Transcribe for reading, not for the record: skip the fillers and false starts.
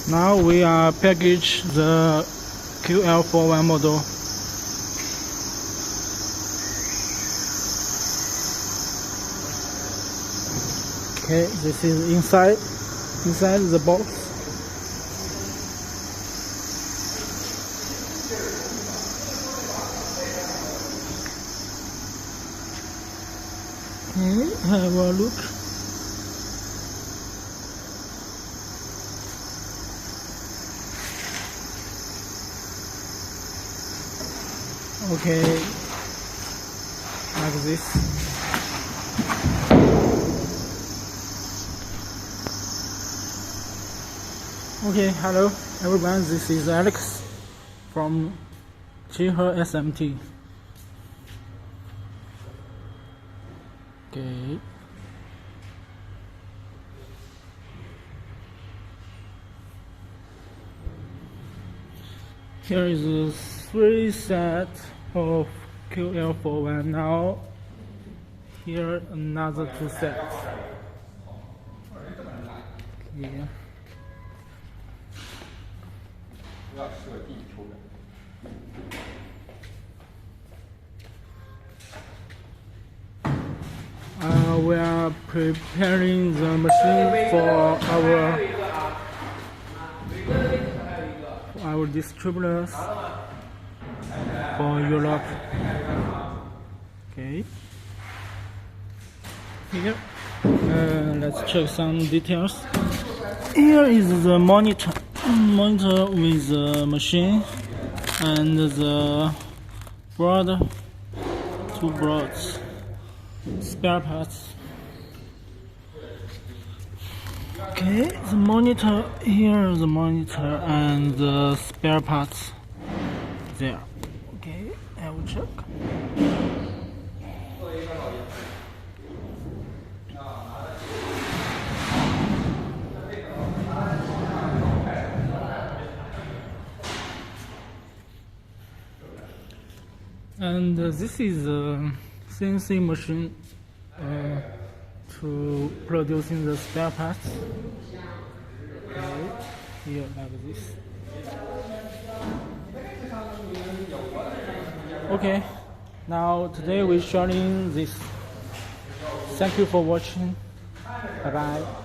Now we are package the QL41 model. Okay, this is inside the box. Okay, have a look. Okay, like this. Okay, hello everyone, this is Alex from QL SMT. Okay. Here is a 3 set of QL41. Now here another 2 sets. Okay. We are preparing the machine for our distributors for Europe. Okay. Here, let's check some details. Here is the monitor with the machine and the board, 2 boards, spare parts. Okay, the monitor, here is the monitor and the spare parts there. Okay, I will check. And this is a CNC machine to producing the spare parts. Okay, here like this. Okay, now today we're showing this. Thank you for watching. Bye bye.